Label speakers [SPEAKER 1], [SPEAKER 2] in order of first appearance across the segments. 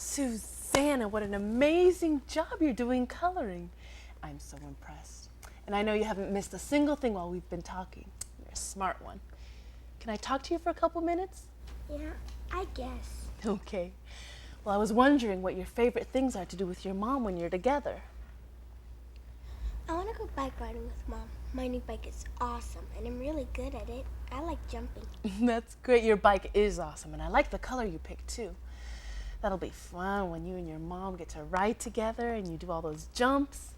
[SPEAKER 1] Susanna, what an amazing job you're doing coloring. I'm so impressed. And I know you haven't missed a single thing while we've been talking. You're a smart one. Can I talk to you for a couple minutes?
[SPEAKER 2] Yeah, I guess.
[SPEAKER 1] Okay. Well, I was wondering what your favorite things are to do with your mom when you're together.
[SPEAKER 2] I want to go bike riding with Mom. My new bike is awesome, and I'm really good at it. I like jumping.
[SPEAKER 1] That's great. Your bike is awesome, and I like the color you picked too. That'll be fun when you and your mom get to ride together and you do all those jumps.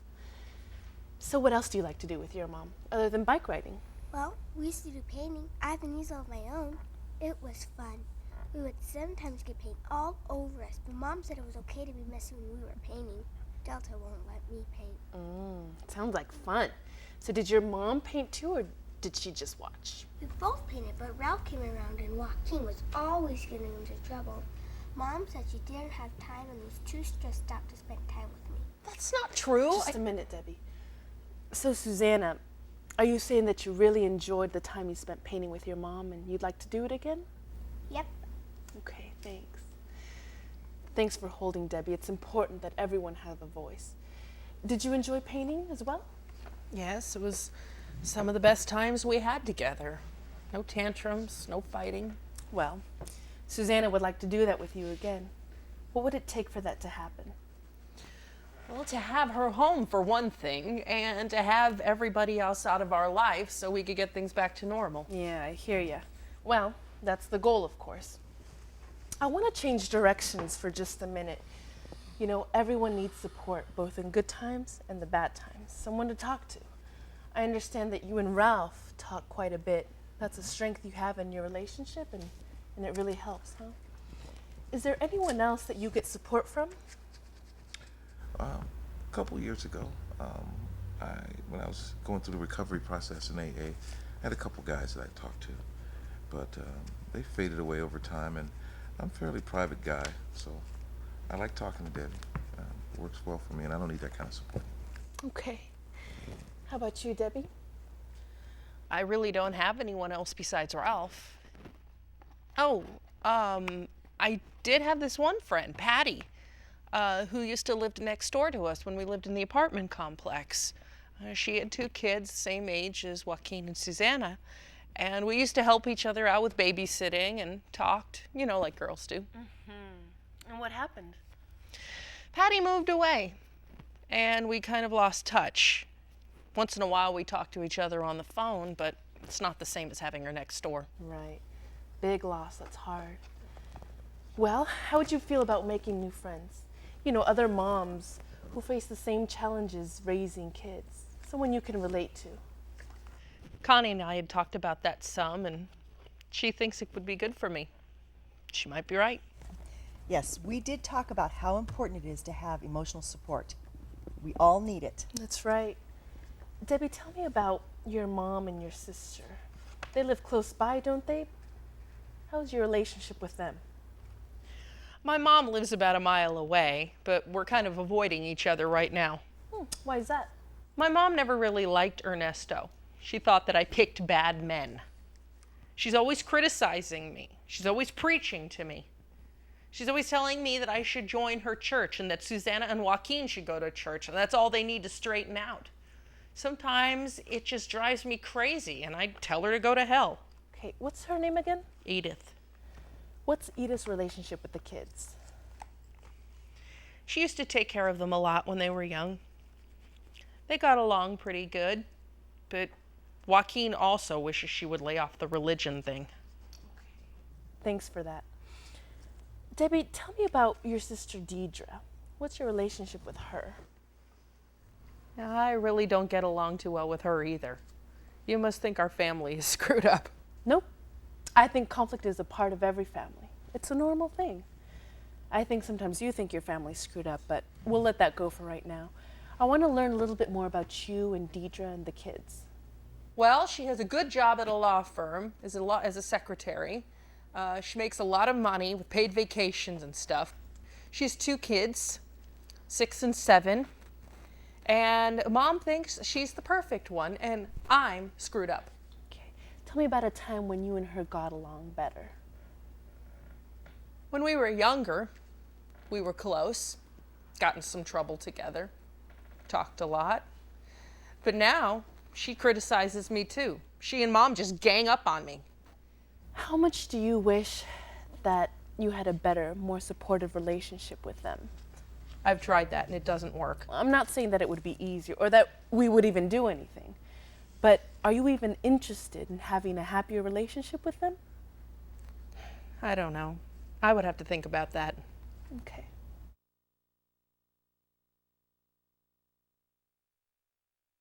[SPEAKER 1] So what else do you like to do with your mom, other than bike riding?
[SPEAKER 2] Well, we used to do painting. I have an easel of my own. It was fun. We would sometimes get paint all over us, but Mom said it was okay to be messy when we were painting. Delta won't let me paint.
[SPEAKER 1] Sounds like fun. So did your mom paint too, or did she just watch?
[SPEAKER 2] We both painted, but Ralph came around and Joaquin was always getting into trouble. Mom said she didn't have time and was too stressed out to spend time with me.
[SPEAKER 3] That's not true.
[SPEAKER 1] Just a minute, Debbie. So Susanna, are you saying that you really enjoyed the time you spent painting with your mom and you'd like to do it again?
[SPEAKER 2] Yep.
[SPEAKER 1] Okay, thanks. Thanks for holding Debbie. It's important that everyone have a voice. Did you enjoy painting as well?
[SPEAKER 3] Yes, it was some of the best times we had together. No tantrums, no fighting.
[SPEAKER 1] Well, Susanna would like to do that with you again. What would it take for that to happen?
[SPEAKER 3] Well, to have her home for one thing, and to have everybody else out of our life so we could get things back to normal.
[SPEAKER 1] Yeah, I hear ya. Well, that's the goal, of course. I want to change directions for just a minute. You know, everyone needs support, both in good times and the bad times. Someone to talk to. I understand that you and Ralph talk quite a bit. That's a strength you have in your relationship, and it really helps, huh? Is there anyone else that you get support from?
[SPEAKER 4] A couple years ago, when I was going through the recovery process in AA, I had a couple guys that I talked to, but they faded away over time, and I'm a fairly private guy, so I like talking to Debbie. It works well for me, and I don't need that kind of support.
[SPEAKER 1] Okay. How about you, Debbie?
[SPEAKER 3] I really don't have anyone else besides Ralph. I did have this one friend, Patty, who used to live next door to us when we lived in the apartment complex. She had 2 kids, same age as Joaquin and Susanna, and we used to help each other out with babysitting and talked, you know, like girls do.
[SPEAKER 1] And what happened?
[SPEAKER 3] Patty moved away, and we kind of lost touch. Once in a while we talk to each other on the phone, but it's not the same as having her next door.
[SPEAKER 1] Right. Big loss, that's hard. Well, how would you feel about making new friends? You know, other moms who face the same challenges raising kids. Someone you can relate to.
[SPEAKER 3] Connie and I had talked about that some, and she thinks it would be good for me. She might be right.
[SPEAKER 5] Yes, we did talk about how important it is to have emotional support. We all need it.
[SPEAKER 1] That's right. Debbie, tell me about your mom and your sister. They live close by, don't they? How's your relationship with them?
[SPEAKER 3] My mom lives about a mile away, but we're kind of avoiding each other right now.
[SPEAKER 1] Why is that?
[SPEAKER 3] My mom never really liked Ernesto. She thought that I picked bad men. She's always criticizing me. She's always preaching to me. She's always telling me that I should join her church and that Susanna and Joaquin should go to church, and that's all they need to straighten out. Sometimes it just drives me crazy, and I tell her to go to hell.
[SPEAKER 1] Okay, what's her name again?
[SPEAKER 3] Edith.
[SPEAKER 1] What's Edith's relationship with the kids?
[SPEAKER 3] She used to take care of them a lot when they were young. They got along pretty good, but Joaquin also wishes she would lay off the religion thing.
[SPEAKER 1] Thanks for that. Debbie, tell me about your sister Deidre. What's your relationship with her?
[SPEAKER 3] I really don't get along too well with her either. You must think our family is screwed up.
[SPEAKER 1] Nope. I think conflict is a part of every family. It's a normal thing. I think sometimes you think your family's screwed up, but we'll let that go for right now. I want to learn a little bit more about you and Deidre and the kids.
[SPEAKER 3] Well, she has a good job at a law firm as a secretary. She makes a lot of money with paid vacations and stuff. She has 2 kids, 6 and 7. And Mom thinks she's the perfect one, and I'm screwed up.
[SPEAKER 1] Okay. Tell me about a time when you and her got along better.
[SPEAKER 3] When we were younger, We were close, got in some trouble together, talked a lot. But now she criticizes me too. She and Mom just gang up on me.
[SPEAKER 1] How much do you wish that you had a better, more supportive relationship with them?
[SPEAKER 3] I've tried that and it doesn't work.
[SPEAKER 1] I'm not saying that it would be easier or that we would even do anything, but are you even interested in having a happier relationship with them?
[SPEAKER 3] I don't know. I would have to think about that.
[SPEAKER 1] Okay.